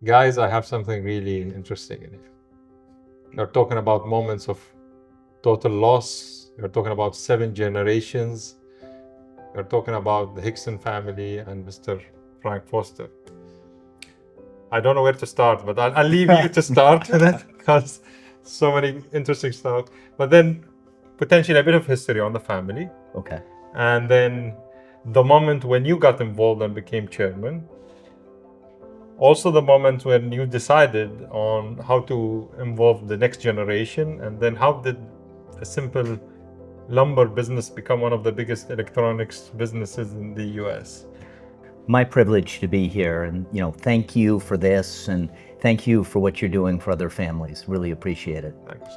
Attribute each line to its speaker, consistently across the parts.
Speaker 1: Guys, I have something really interesting in here. You're talking about moments of total loss. You're talking about 7 generations. You're talking about the Hixon family and Mr. Frank Foster. I don't know where to start, but I'll leave you to start with it because so many interesting stuff. But then potentially a bit of history on the family.
Speaker 2: Okay.
Speaker 1: And then the moment when you got involved and became chairman. Also the moment when you decided on how to involve the next generation, and then how did a simple lumber business become one of the biggest electronics businesses in the US?
Speaker 2: My privilege to be here, and thank you for this, and thank you for what you're doing for other families. Really appreciate it.
Speaker 1: Thanks.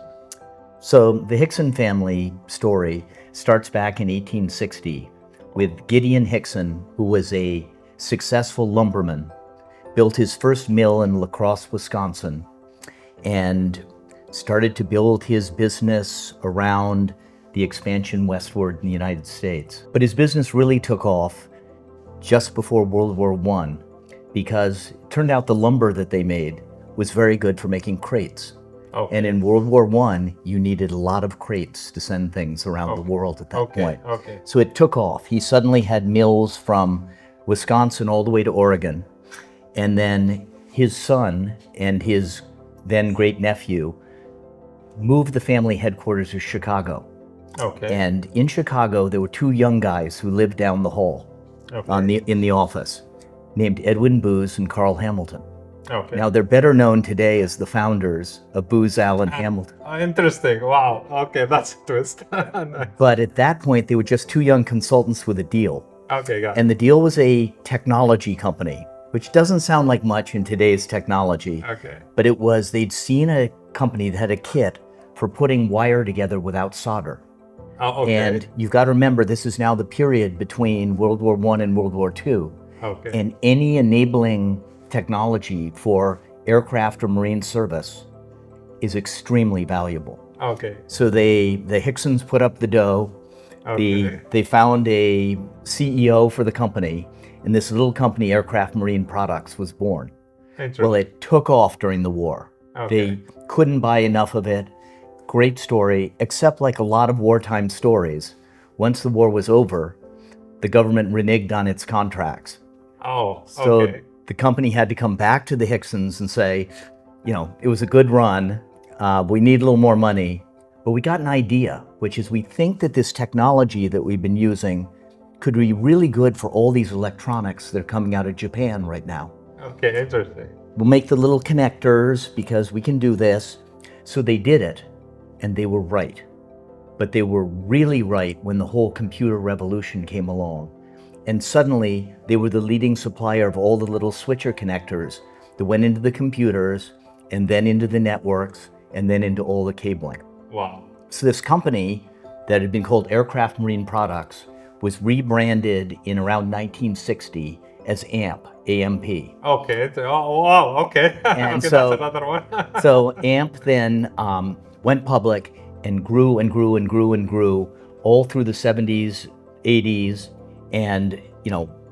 Speaker 2: So the Hixon family story starts back in 1860 with Gideon Hixon, who was a successful lumberman, built his first mill in La Crosse, Wisconsin, and started to build his business around the expansion westward in the United States. But his business really took off just before World War I, because it turned out the lumber that they made was very good for making crates.
Speaker 1: Okay.
Speaker 2: And in World War I, you needed a lot of crates to send things around the world at that point.
Speaker 1: Okay.
Speaker 2: So it took off. He suddenly had mills from Wisconsin all the way to Oregon. And then his son and his then great nephew moved the family headquarters to Chicago.
Speaker 1: Okay.
Speaker 2: And in Chicago, there were 2 young guys who lived down the hall in the office, named Edwin Booz and Carl Hamilton.
Speaker 1: Okay.
Speaker 2: Now, they're better known today as the founders of Booz Allen Hamilton.
Speaker 1: Interesting. Wow. Okay, that's a twist. Nice.
Speaker 2: But at that point, they were just 2 young consultants with a deal.
Speaker 1: Okay, got it.
Speaker 2: And the deal was a technology company, which doesn't sound like much in today's technology.
Speaker 1: Okay.
Speaker 2: But it was, they'd seen a company that had a kit for putting wire together without solder.
Speaker 1: Oh, okay.
Speaker 2: And you've got to remember, this is now the period between World War I and World War II.
Speaker 1: Okay.
Speaker 2: And any enabling technology for aircraft or marine service is extremely valuable.
Speaker 1: Okay.
Speaker 2: So the Hixons put up the dough.
Speaker 1: Okay.
Speaker 2: They found a CEO for the company, and this little company, Aircraft Marine Products, was born.
Speaker 1: Interesting.
Speaker 2: Well, it took off during the war.
Speaker 1: Okay.
Speaker 2: They couldn't buy enough of it. Great story, except like a lot of wartime stories, once the war was over, the government reneged on its contracts.
Speaker 1: Oh,
Speaker 2: So
Speaker 1: okay.
Speaker 2: the company had to come back to the Hixons and say, it was a good run. We need a little more money. But we got an idea, which is we think that this technology that we've been using could be really good for all these electronics that are coming out of Japan right now.
Speaker 1: Okay, interesting.
Speaker 2: We'll make the little connectors because we can do this. So they did it, and they were right. But they were really right when the whole computer revolution came along. And suddenly, they were the leading supplier of all the little switcher connectors that went into the computers, and then into the networks, and then into all the cabling.
Speaker 1: Wow.
Speaker 2: So this company that had been called Aircraft Marine Products was rebranded in around 1960 as AMP, A-M-P.
Speaker 1: Okay. Oh, wow. Okay.
Speaker 2: And
Speaker 1: Okay,
Speaker 2: so-
Speaker 1: that's another one.
Speaker 2: So AMP then went public and grew and grew and grew and grew all through the 70s, 80s, and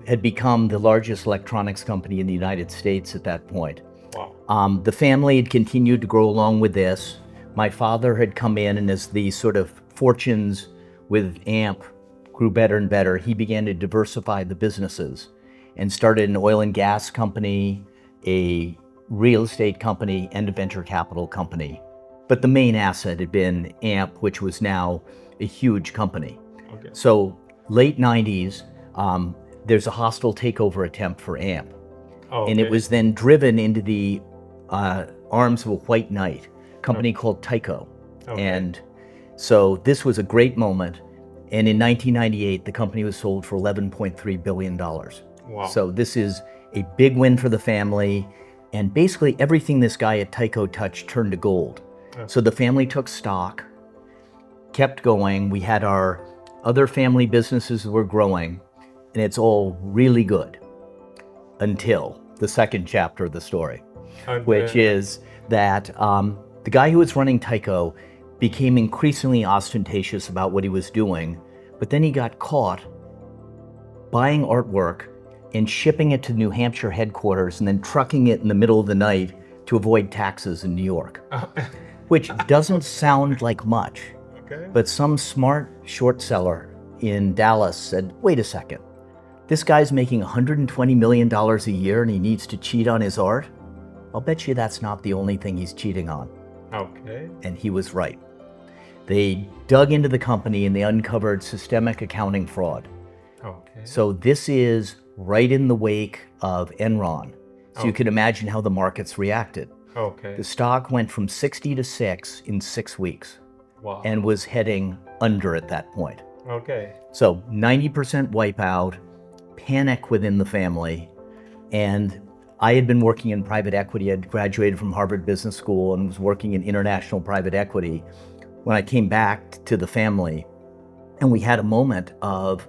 Speaker 2: had become the largest electronics company in the United States at that point.
Speaker 1: Wow.
Speaker 2: The family had continued to grow along with this. My father had come in, and as the sort of fortunes with AMP grew better and better, he began to diversify the businesses and started an oil and gas company, a real estate company, and a venture capital company. But the main asset had been AMP, which was now a huge company.
Speaker 1: Okay.
Speaker 2: So late 90s, there's a hostile takeover attempt for AMP.
Speaker 1: Oh,
Speaker 2: And it
Speaker 1: okay.
Speaker 2: was then driven into the arms of a white knight, a company called Tyco.
Speaker 1: Okay.
Speaker 2: And so this was a great moment. And in 1998, the company was sold for $11.3 billion.
Speaker 1: Wow.
Speaker 2: So this is a big win for the family. And basically everything this guy at Tyco touched turned to gold. So the family took stock, kept going. We had our other family businesses that were growing, and it's all really good until the second chapter of the story, which is that the guy who was running Tyco became increasingly ostentatious about what he was doing, but then he got caught buying artwork and shipping it to New Hampshire headquarters and then trucking it in the middle of the night to avoid taxes in New York, which doesn't sound like much.
Speaker 1: Okay.
Speaker 2: But some smart short seller in Dallas said, wait a second, this guy's making $120 million a year and he needs to cheat on his art? I'll bet you that's not the only thing he's cheating on.
Speaker 1: Okay.
Speaker 2: And he was right. They dug into the company and they uncovered systemic accounting fraud.
Speaker 1: Okay.
Speaker 2: So this is right in the wake of Enron. So you can imagine how the markets reacted.
Speaker 1: Okay.
Speaker 2: The stock went from 60 to 6 in 6 weeks.
Speaker 1: Wow.
Speaker 2: And was heading under at that point.
Speaker 1: Okay.
Speaker 2: So 90% wipeout, panic within the family. And I had been working in private equity. I'd graduated from Harvard Business School and was working in international private equity. When I came back to the family, and we had a moment of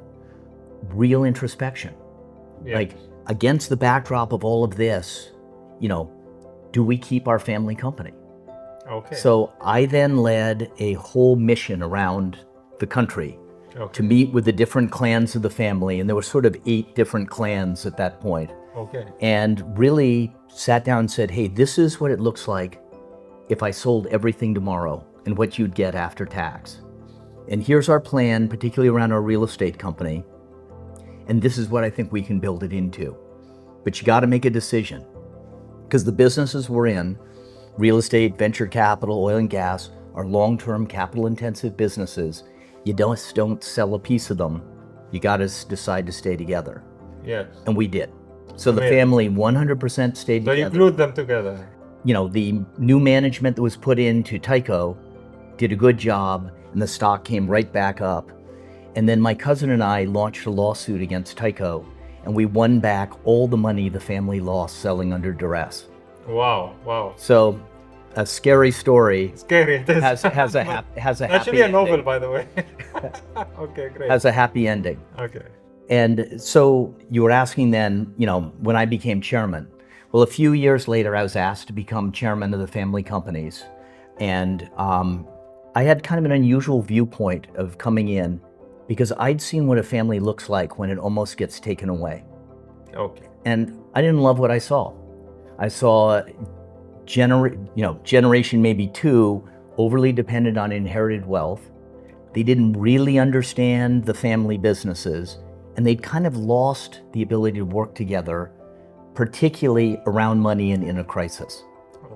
Speaker 2: real introspection.
Speaker 1: Yes.
Speaker 2: Like, against the backdrop of all of this, do we keep our family company?
Speaker 1: Okay.
Speaker 2: So I then led a whole mission around the country to meet with the different clans of the family. And there were sort of 8 different clans at that point.
Speaker 1: Okay.
Speaker 2: And really sat down and said, hey, this is what it looks like if I sold everything tomorrow and what you'd get after tax. And here's our plan, particularly around our real estate company. And this is what I think we can build it into. But you got to make a decision, because the businesses we're in, real estate, venture capital, oil and gas, are long-term capital-intensive businesses. You just don't sell a piece of them. You got to decide to stay together.
Speaker 1: Yes.
Speaker 2: And we did. So the family 100% stayed
Speaker 1: So
Speaker 2: together.
Speaker 1: you glued them together.
Speaker 2: The new management that was put into Tyco did a good job, and the stock came right back up. And then my cousin and I launched a lawsuit against Tyco, and we won back all the money the family lost selling under duress.
Speaker 1: Wow. Wow.
Speaker 2: So, a scary story.
Speaker 1: Scary. It is.
Speaker 2: Has a happy
Speaker 1: Actually, a novel,
Speaker 2: ending.
Speaker 1: by the way. Okay, great.
Speaker 2: Has a happy ending.
Speaker 1: Okay.
Speaker 2: And so you were asking then, when I became chairman. Well, a few years later, I was asked to become chairman of the family companies. And I had kind of an unusual viewpoint of coming in, because I'd seen what a family looks like when it almost gets taken away.
Speaker 1: Okay.
Speaker 2: And I didn't love what I saw. I saw generation maybe 2, overly dependent on inherited wealth. They didn't really understand the family businesses, and they'd kind of lost the ability to work together, particularly around money and in a crisis.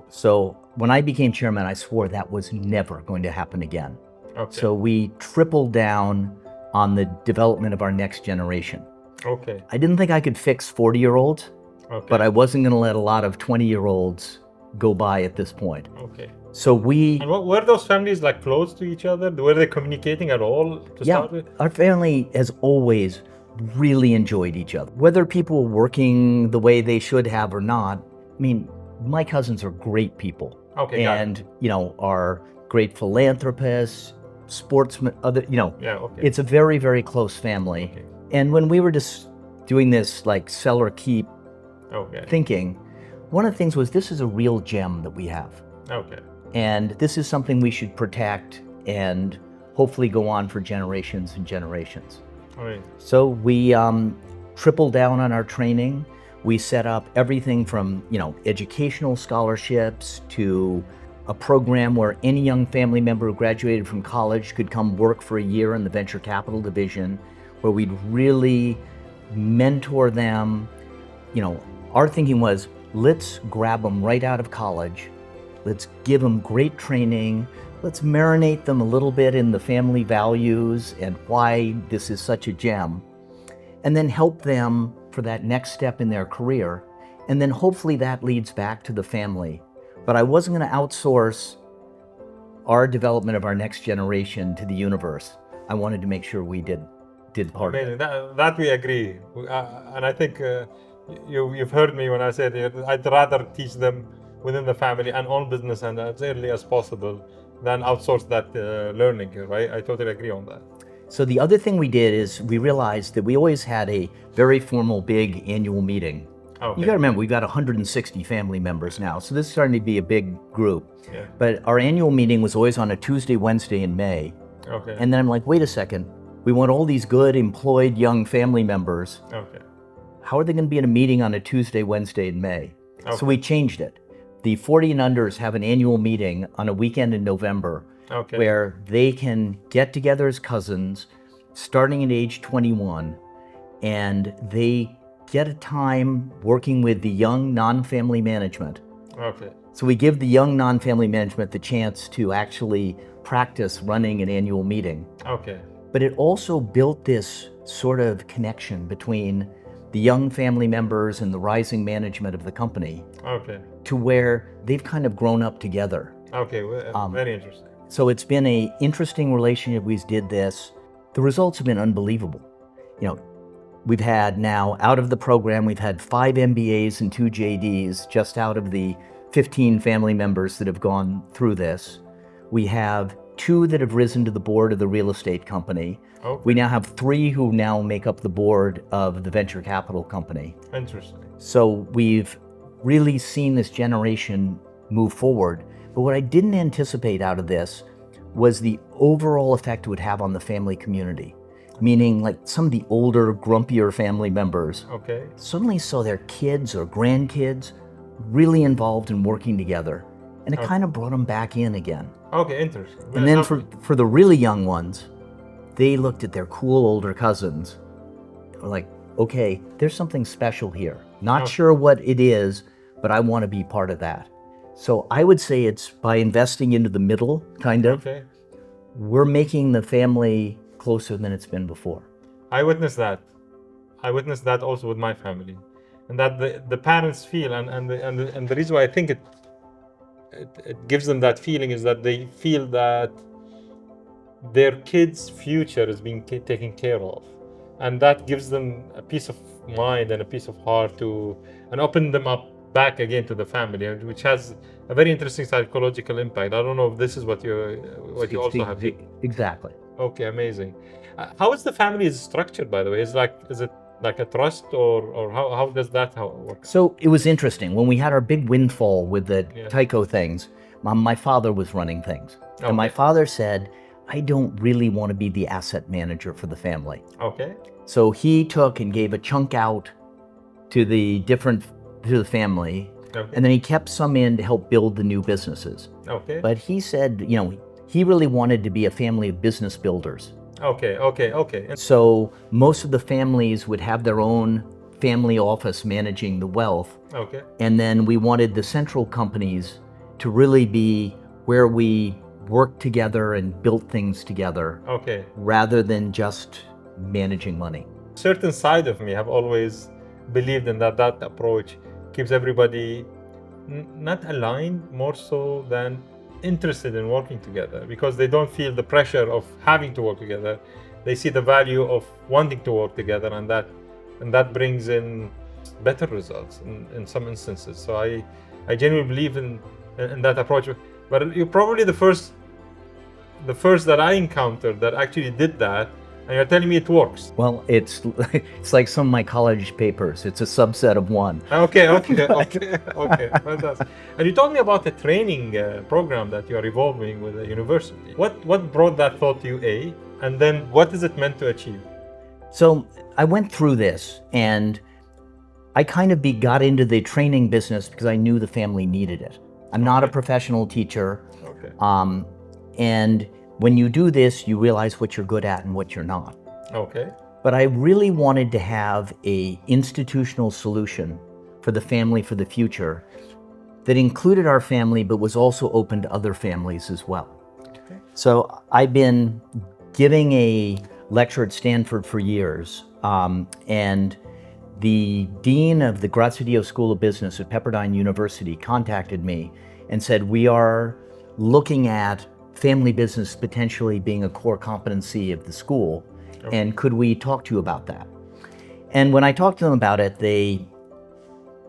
Speaker 2: So when I became chairman, I swore that was never going to happen again.
Speaker 1: Okay.
Speaker 2: So we tripled down on the development of our next generation.
Speaker 1: Okay.
Speaker 2: I didn't think I could fix 40-year-olds,
Speaker 1: Okay.
Speaker 2: but I wasn't going to let a lot of 20-year-olds go by at this point.
Speaker 1: Okay.
Speaker 2: So we...
Speaker 1: And were those families like close to each other? Were they communicating at all to start with?
Speaker 2: Our family has always really enjoyed each other. Whether people were working the way they should have or not, my cousins are great people.
Speaker 1: Okay, got it.
Speaker 2: And, are great philanthropists, sportsmen,
Speaker 1: Yeah, okay.
Speaker 2: It's a very, very close family.
Speaker 1: Okay.
Speaker 2: And when we were just doing this like sell or keep
Speaker 1: Okay.
Speaker 2: thinking, one of the things was, this is a real gem that we have.
Speaker 1: Okay.
Speaker 2: And this is something we should protect and hopefully go on for generations and generations.
Speaker 1: All right.
Speaker 2: So we tripled down on our training. We set up everything from, educational scholarships to a program where any young family member who graduated from college could come work for a year in the venture capital division, where we'd really mentor them. Our thinking was, let's grab them right out of college. Let's give them great training. Let's marinate them a little bit in the family values and why this is such a gem. And then help them for that next step in their career. And then hopefully that leads back to the family. But I wasn't going to outsource our development of our next generation to the universe. I wanted to make sure we did part of it.
Speaker 1: Amazing. That we agree. And I think you've heard me when I said I'd rather teach them within the family and own business and as early as possible than outsource that learning, right? I totally agree on that.
Speaker 2: So the other thing we did is we realized that we always had a very formal big annual meeting.
Speaker 1: Okay.
Speaker 2: You got to remember, we've got 160 family members now, so this is starting to be a big group.
Speaker 1: Yeah.
Speaker 2: But our annual meeting was always on a Tuesday, Wednesday in May.
Speaker 1: Okay.
Speaker 2: And then I'm like, wait a second, we want all these good employed young family members.
Speaker 1: Okay.
Speaker 2: how are they going to be in a meeting on a Tuesday, Wednesday in May?
Speaker 1: Okay.
Speaker 2: So we changed it. The 40 and unders have an annual meeting on a weekend in November
Speaker 1: Okay.
Speaker 2: where they can get together as cousins starting at age 21, and they get a time working with the young non-family management.
Speaker 1: Okay.
Speaker 2: So we give the young non-family management the chance to actually practice running an annual meeting.
Speaker 1: Okay.
Speaker 2: But it also built this sort of connection between the young family members and the rising management of the company
Speaker 1: Okay.
Speaker 2: to where they've kind of grown up together.
Speaker 1: Okay. Very interesting.
Speaker 2: So it's been an interesting relationship. We did this. The results have been unbelievable. You know, we've had now out of the program, we've had 5 MBAs and 2 JDs just out of the 15 family members that have gone through this. We have 2 that have risen to the board of the real estate company.
Speaker 1: Okay.
Speaker 2: We now have 3 who now make up the board of the venture capital company.
Speaker 1: Interesting.
Speaker 2: So we've really seen this generation move forward. But what I didn't anticipate out of this was the overall effect it would have on the family community. Meaning like some of the older, grumpier family members
Speaker 1: Okay.
Speaker 2: suddenly saw their kids or grandkids really involved in working together. And it kind of brought them back in again.
Speaker 1: Okay. Interesting.
Speaker 2: And then for the really young ones, they looked at their cool older cousins. They were like, okay, there's something special here. Not sure what it is, but I want to be part of that. So I would say it's by investing into the middle, kind of,
Speaker 1: Okay.
Speaker 2: we're making the family closer than it's been before.
Speaker 1: I witnessed that. I witnessed that also with my family, and that the parents feel, and the reason why I think it gives them that feeling is that they feel that their kids' future is being taken care of, and that gives them a peace of mind and a peace of heart and open them up back again to the family, which has a very interesting psychological impact. I don't know if this is what you also have.
Speaker 2: Exactly.
Speaker 1: Okay, amazing. How is the family structured, by the way? Is it like a trust, or how does that work?
Speaker 2: So it was interesting. When we had our big windfall with the
Speaker 1: Yeah.
Speaker 2: Tyco things, my father was running things. And my
Speaker 1: Okay.
Speaker 2: father said, I don't really want to be the asset manager for the family.
Speaker 1: Okay.
Speaker 2: So he took and gave a chunk out to the family,
Speaker 1: Okay.
Speaker 2: and then he kept some in to help build the new businesses.
Speaker 1: Okay.
Speaker 2: But he said, he really wanted to be a family of business builders.
Speaker 1: Okay. Okay.
Speaker 2: So most of the families would have their own family office managing the wealth.
Speaker 1: Okay.
Speaker 2: And then we wanted the central companies to really be where we worked together and built things together
Speaker 1: Okay.
Speaker 2: rather than just managing money.
Speaker 1: Certain side of me have always believed in that approach keeps everybody not aligned, more so than interested in working together, because they don't feel the pressure of having to work together. They see the value of wanting to work together, and that brings in better results in some instances. So I genuinely believe in that approach. But you're probably the first that I encountered that actually did that, and you're telling me it works.
Speaker 2: Well, it's like some of my college papers. It's a subset of one.
Speaker 1: Okay, fantastic. And you told me about the training program that you are evolving with the university. What brought that thought to you, A? And then what is it meant to achieve?
Speaker 2: So I went through this, and I kind of got into the training business because I knew the family needed it. I'm not a professional teacher.
Speaker 1: Okay.
Speaker 2: And when you do this, you realize what you're good at and what you're not.
Speaker 1: Okay.
Speaker 2: But I really wanted to have an institutional solution for the family for the future that included our family, but was also open to other families as well.
Speaker 1: Okay.
Speaker 2: So I've been giving a lecture at Stanford for years, and the dean of the Grazia School of Business at Pepperdine University contacted me and said, we are looking at family business potentially being a core competency of the school, and could we talk to you about that? And when I talked to them about it, they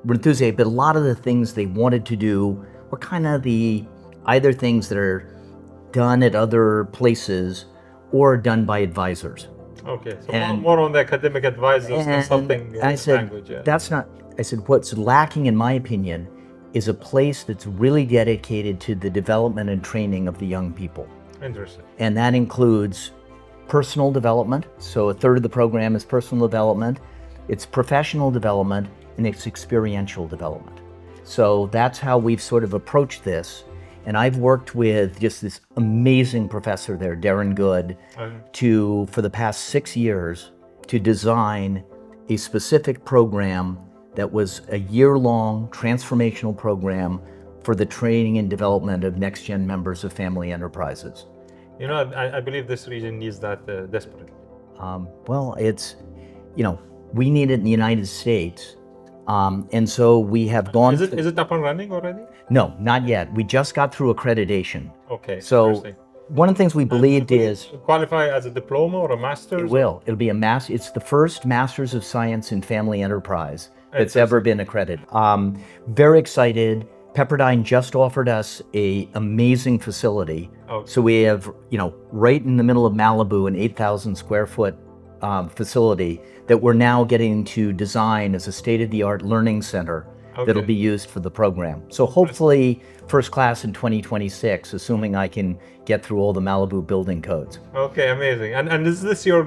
Speaker 2: were enthusiastic, but a lot of the things they wanted to do were kind of either things that are done at other places or done by advisors.
Speaker 1: Okay, so more on the academic advisors than something
Speaker 2: I said,
Speaker 1: language. Yeah.
Speaker 2: that's not, I said, what's lacking in my opinion is a place that's really dedicated to the development and training of the young people.
Speaker 1: Interesting.
Speaker 2: And that includes personal development. So a third of the program is personal development. It's professional development and it's experiential development. So that's how we've sort of approached this. And I've worked with just this amazing professor there, Darren Good, for the past 6 years, to design a specific program that was a year-long transformational program for the training and development of next-gen members of family enterprises.
Speaker 1: You know, I believe this region needs that desperately.
Speaker 2: Well, it's, we need it in the United States. And so we have gone.
Speaker 1: Is it up and running already?
Speaker 2: No, not yet. We just got through accreditation.
Speaker 1: Okay.
Speaker 2: So one of the things we believed is.
Speaker 1: Qualify as a diploma or a master's?
Speaker 2: It will. It'll be a master. It's the first Masters of Science in Family Enterprise that's ever been accredited. Very excited. Pepperdine just offered us an amazing facility.
Speaker 1: Okay.
Speaker 2: So we have, right in the middle of Malibu, an 8,000 square foot facility that we're now getting to design as a state-of-the-art learning center that'll be used for the program. So hopefully first class in 2026, assuming I can get through all the Malibu building codes.
Speaker 1: Okay, amazing. And is this your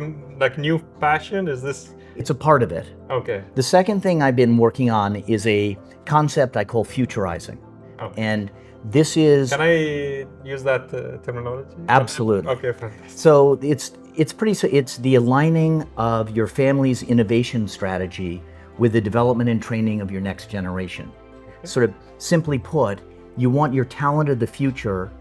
Speaker 1: new passion? Is this?
Speaker 2: It's a part of it.
Speaker 1: Okay.
Speaker 2: The second thing I've been working on is a concept I call futurizing.
Speaker 1: Okay.
Speaker 2: And this is.
Speaker 1: Can I use that terminology?
Speaker 2: Absolutely.
Speaker 1: Okay, fantastic.
Speaker 2: So it's the aligning of your family's innovation strategy with the development and training of your next generation. Okay. Sort of simply put, you want your talent of the future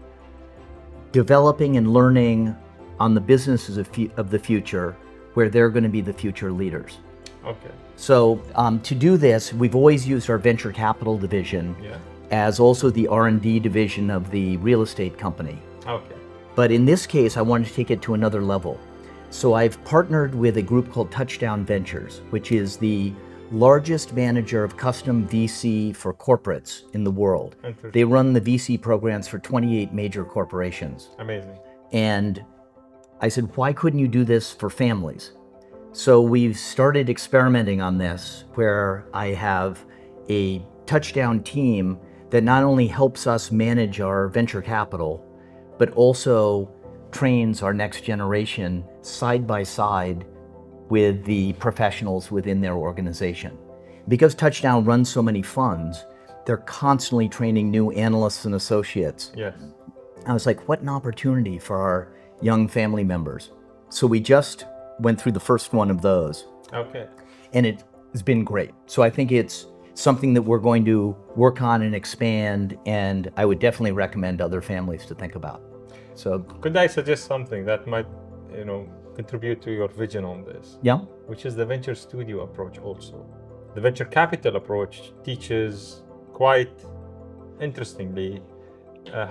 Speaker 2: developing and learning on the businesses of the future where they're going to be the future leaders.
Speaker 1: Okay.
Speaker 2: So to do this, we've always used our venture capital division as also the R&D division of the real estate company.
Speaker 1: Okay.
Speaker 2: But in this case, I wanted to take it to another level. So I've partnered with a group called Touchdown Ventures, which is the largest manager of custom VC for corporates in the world. They run the VC programs for 28 major corporations.
Speaker 1: Amazing.
Speaker 2: And I said, why couldn't you do this for families? So we've started experimenting on this, where I have a Touchdown team that not only helps us manage our venture capital, but also trains our next generation side by side with the professionals within their organization. Because Touchdown runs so many funds, they're constantly training new analysts and associates.
Speaker 1: Yes.
Speaker 2: I was like, what an opportunity for our young family members. So we just went through the first one of those.
Speaker 1: Okay.
Speaker 2: And it has been great. So I think it's something that we're going to work on and expand, and I would definitely recommend other families to think about. So
Speaker 1: could I suggest something that might, contribute to your vision on this?
Speaker 2: Yeah.
Speaker 1: Which is the venture studio approach also. The venture capital approach teaches quite interestingly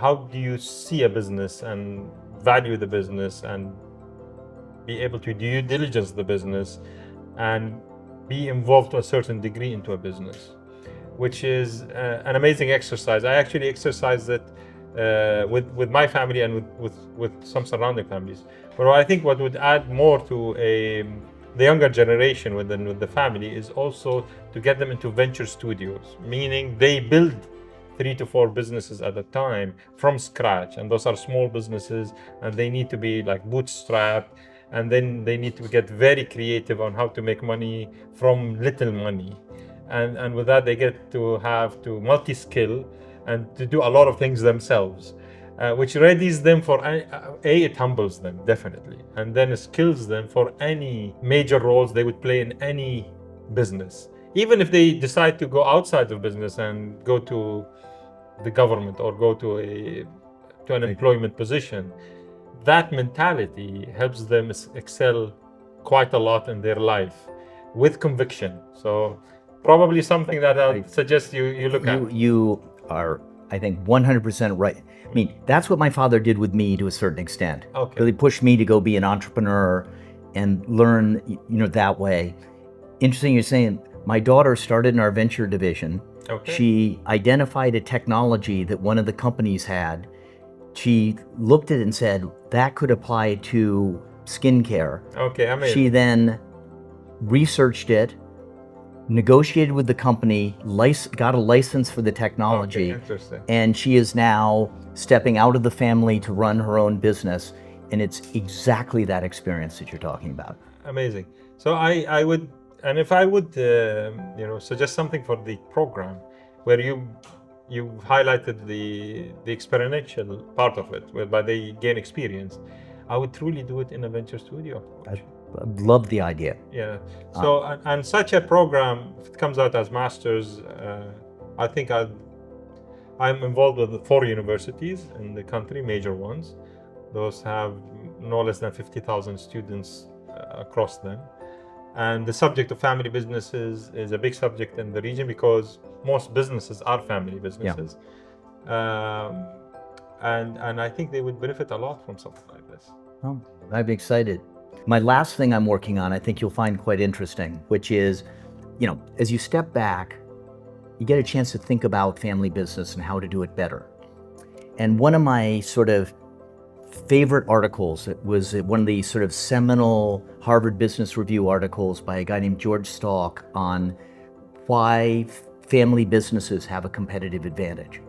Speaker 1: how do you see a business and value the business and be able to due diligence the business and be involved to a certain degree into a business, which is an amazing exercise. I actually exercise it with my family and with some surrounding families. But I think what would add more to the younger generation with the family is also to get them into venture studios, meaning they build 3 to 4 businesses at a time from scratch, and those are small businesses, and they need to be like bootstrapped, and then they need to get very creative on how to make money from little money, and with that they get to have to multi-skill and to do a lot of things themselves, which readies them for it humbles them definitely, and then it skills them for any major roles they would play in any business. Even if they decide to go outside of business and go to the government or go to an employment position, that mentality helps them excel quite a lot in their life with conviction. So probably something that I'll suggest you look at.
Speaker 2: You are, I think, 100% right. I mean, that's what my father did with me to a certain extent.
Speaker 1: Okay.
Speaker 2: Really pushed me to go be an entrepreneur and learn, that way. Interesting you're saying, my daughter started in our venture division.
Speaker 1: Okay.
Speaker 2: She identified a technology that one of the companies had. She looked at it and said, that could apply to skincare.
Speaker 1: Okay, amazing.
Speaker 2: She then researched it, negotiated with the company, got a license for the technology,
Speaker 1: Okay, interesting.
Speaker 2: and she is now stepping out of the family to run her own business, and it's exactly that experience that you're talking about.
Speaker 1: Amazing. So I would And if I would, suggest something for the program, where you highlighted the experiential part of it, whereby they gain experience, I would truly do it in a venture studio.
Speaker 2: I love the idea.
Speaker 1: Yeah. So and such a program, if it comes out as masters, I think I'm involved with 4 universities in the country, major ones. Those have no less than 50,000 students across them. And the subject of family businesses is a big subject in the region because most businesses are family businesses. And I think they would benefit a lot from something like this.
Speaker 2: Oh, I'm excited. My last thing I'm working on, I think you'll find quite interesting, which is, as you step back, you get a chance to think about family business and how to do it better. And one of my sort of favorite articles, it was one of the sort of seminal Harvard Business Review articles by a guy named George Stalk on why family businesses have a competitive advantage.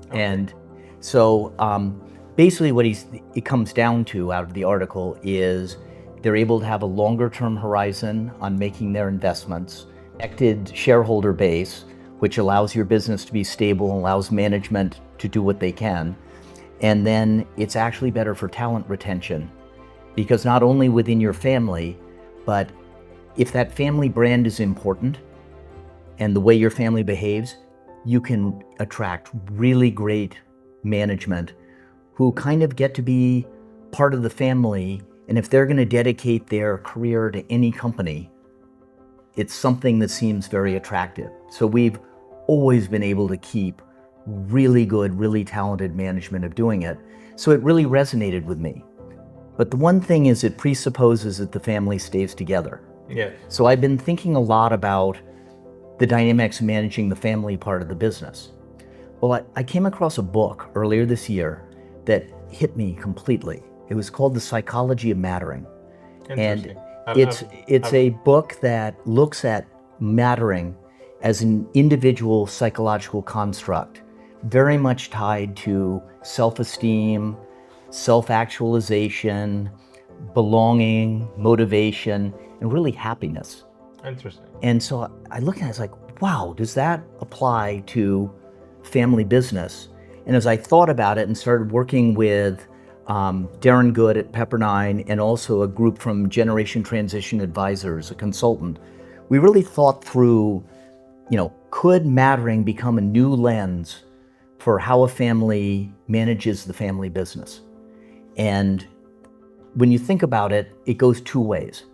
Speaker 2: Okay. And so basically what it comes down to out of the article is they're able to have a longer term horizon on making their investments, connected shareholder base, which allows your business to be stable and allows management to do what they can. And then it's actually better for talent retention, because not only within your family, but if that family brand is important and the way your family behaves, you can attract really great management who kind of get to be part of the family. And if they're going to dedicate their career to any company, it's something that seems very attractive. So we've always been able to keep really good, really talented management of doing it. So it really resonated with me. But the one thing is it presupposes that the family stays together.
Speaker 1: Yeah.
Speaker 2: So I've been thinking a lot about the dynamics of managing the family part of the business. Well, I came across a book earlier this year that hit me completely. It was called The Psychology of Mattering. And it's a book that looks at mattering as an individual psychological construct, very much tied to self-esteem, self-actualization, belonging, motivation, and really happiness.
Speaker 1: Interesting.
Speaker 2: And so I looked at it, I was like, wow, does that apply to family business? And as I thought about it and started working with Darren Good at Pepperdine and also a group from Generation Transition Advisors, a consultant, we really thought through, could mattering become a new lens for how a family manages the family business? And when you think about it, it goes 2 ways.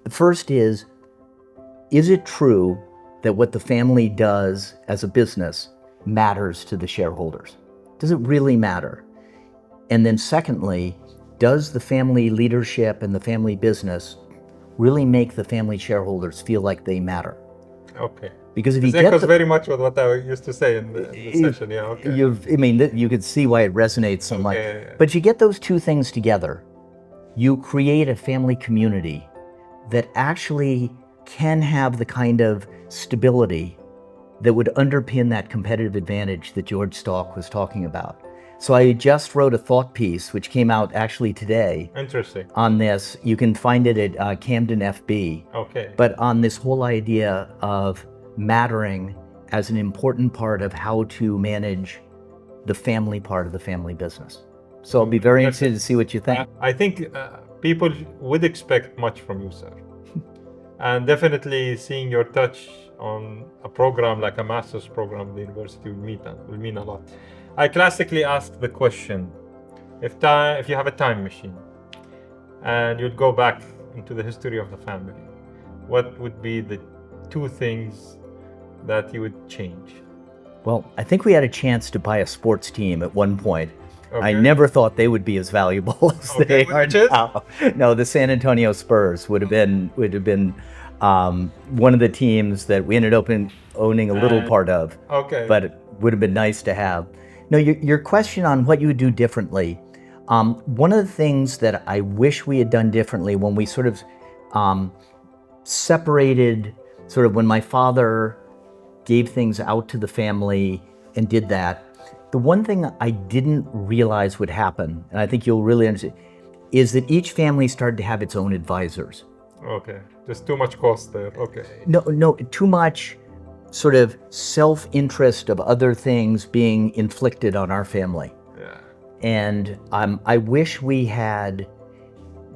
Speaker 2: The first is it true that what the family does as a business matters to the shareholders? Does it really matter? And then secondly, does the family leadership and the family business really make the family shareholders feel like they matter?
Speaker 1: Okay.
Speaker 2: Because if
Speaker 1: this
Speaker 2: you get
Speaker 1: echoes very much with what I used to say in the session. Yeah. Okay.
Speaker 2: You could see why it resonates so much.
Speaker 1: Yeah.
Speaker 2: But you get those 2 things together, you create a family community that actually can have the kind of stability that would underpin that competitive advantage that George Stalk was talking about. So I just wrote a thought piece, which came out actually today.
Speaker 1: Interesting.
Speaker 2: On this. You can find it at CampdenFB.
Speaker 1: Okay.
Speaker 2: But on this whole idea of mattering as an important part of how to manage the family part of the family business. So I'll be very interested to see what you think.
Speaker 1: I think people would expect much from you, sir. And definitely seeing your touch on a program like a master's program at the university will mean a lot. I classically ask the question, if you have a time machine and you'd go back into the history of the family, what would be the 2 things that you would change?
Speaker 2: Well, I think we had a chance to buy a sports team at one point.
Speaker 1: Okay.
Speaker 2: I never thought they would be as valuable as they are now. No, the San Antonio Spurs would have been one of the teams that we ended up owning a little part of.
Speaker 1: Okay.
Speaker 2: But it would have been nice to have. No, your question on what you would do differently. One of the things that I wish we had done differently when we sort of separated, sort of when my father gave things out to the family and did that, the one thing I didn't realize would happen, and I think you'll really understand, is that each family started to have its own advisors.
Speaker 1: Okay. Just too much cost there. Okay.
Speaker 2: No, too much sort of self-interest of other things being inflicted on our family.
Speaker 1: Yeah.
Speaker 2: And I wish we had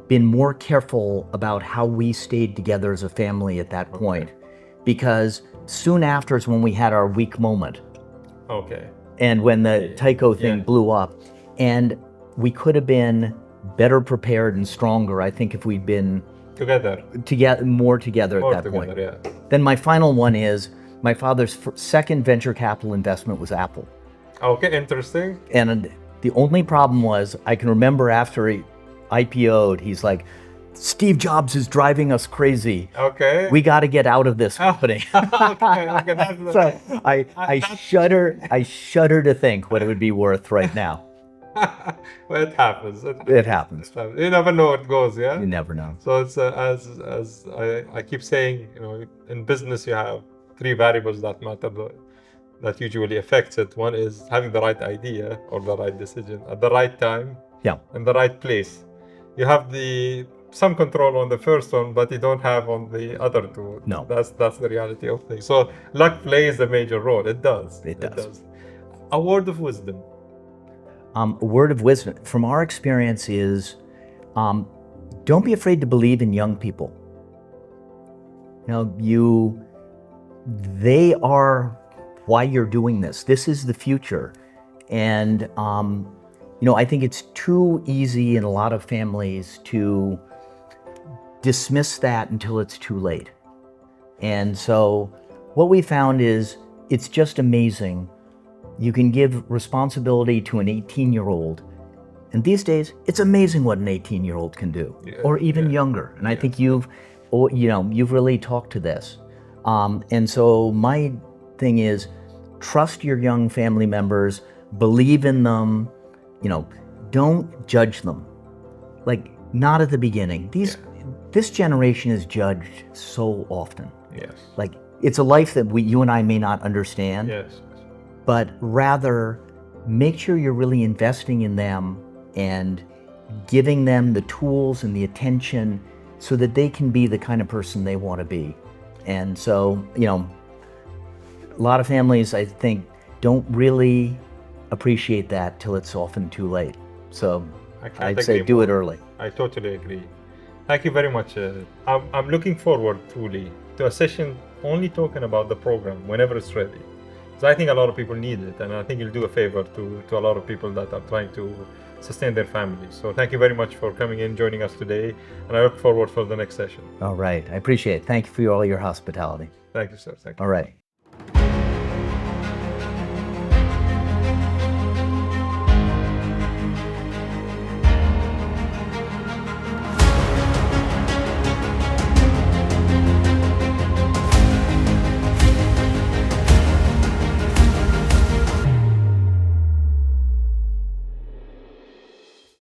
Speaker 2: been more careful about how we stayed together as a family at that point, because soon after is when we had our weak moment.
Speaker 1: Okay.
Speaker 2: And when the Tyco thing blew up, and we could have been better prepared and stronger, I think, if we'd been
Speaker 1: Together.
Speaker 2: more together at that point.
Speaker 1: Yeah.
Speaker 2: Then my final one is my father's second venture capital investment was Apple.
Speaker 1: Okay, interesting.
Speaker 2: And the only problem was, I can remember after he IPO'd, he's like, Steve Jobs is driving us crazy.
Speaker 1: Okay.
Speaker 2: We got to get out of this company.
Speaker 1: Okay.
Speaker 2: So I shudder to think what it would be worth right now.
Speaker 1: Well, it happens.
Speaker 2: It happens.
Speaker 1: You never know what goes, yeah?
Speaker 2: You never know.
Speaker 1: So it's as I keep saying, in business you have three variables that matter, that usually affects it. One is having the right idea or the right decision at the right time, in the right place. You have some control on the first one, but you don't have on the other two.
Speaker 2: No.
Speaker 1: That's the reality of things. So luck plays a major role. It does.
Speaker 2: It does.
Speaker 1: A word of wisdom.
Speaker 2: A word of wisdom from our experience is, don't be afraid to believe in young people. They are why you're doing this. This is the future. And, I think it's too easy in a lot of families to dismiss that until it's too late. And so what we found is it's just amazing. You can give responsibility to an 18-year-old. And these days, it's amazing what an 18-year-old can do, or even younger. And I think you've really talked to this. And so my thing is, trust your young family members, believe in them, don't judge them. Like, not at the beginning. This generation is judged so often.
Speaker 1: Yes.
Speaker 2: Like, it's a life that you and I may not understand.
Speaker 1: Yes.
Speaker 2: But rather, make sure you're really investing in them and giving them the tools and the attention so that they can be the kind of person they want to be. And so, a lot of families, I think, don't really appreciate that till it's often too late. So I'd say do it early.
Speaker 1: I totally agree. Thank you very much. I'm looking forward truly to a session only talking about the program whenever it's ready. So I think a lot of people need it, and I think you'll do a favor to a lot of people that are trying to sustain their families. So thank you very much for coming in, joining us today, and I look forward for the next session.
Speaker 2: All right, I appreciate it. Thank you for all your hospitality.
Speaker 1: Thank you, sir. Thank you.
Speaker 2: All right.